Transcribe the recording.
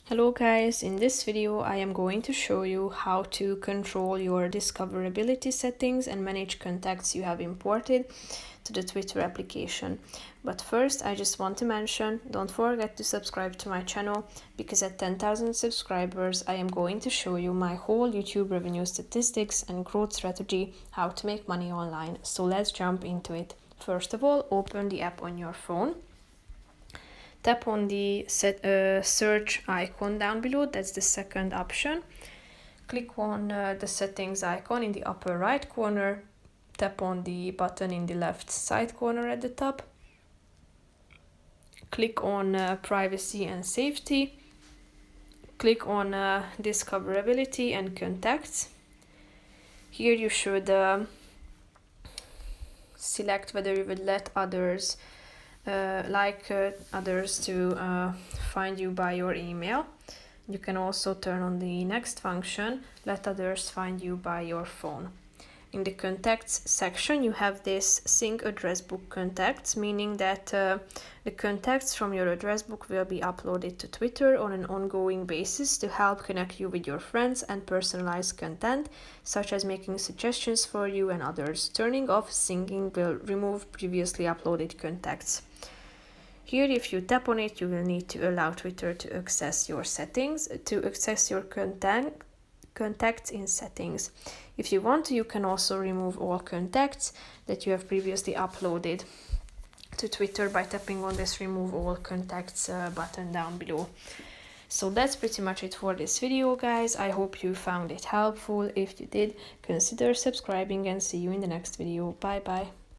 Hello guys, in this video I am going to show you how to control your discoverability settings and manage contacts you have imported to the Twitter application. But first I just want to mention, don't forget to subscribe to my channel, because at 10,000 subscribers I am going to show you my whole YouTube revenue statistics and growth strategy, how to make money online. So let's jump into it. First of all, open the app on your phone. Tap on the search icon down below, that's the second option. Click on the settings icon in the upper right corner. Tap on the button in the left side corner at the top. Click on privacy and safety. Click on discoverability and contacts. Here you should select whether you would let others others to find you by your email. You can also turn on the next function, let others find you by your phone. In the contacts section you have this sync address book contacts, meaning that the contacts from your address book will be uploaded to Twitter on an ongoing basis to help connect you with your friends and personalize content, such as making suggestions for you and others. Turning off syncing will remove previously uploaded contacts. Here, if you tap on it, you will need to allow Twitter to access your settings, to access your contacts in settings. If you want to, you can also remove all contacts that you have previously uploaded to Twitter by tapping on this remove all contacts button down below. So that's pretty much it for this video, guys. I hope you found it helpful. If you did, consider subscribing and see you in the next video. Bye bye.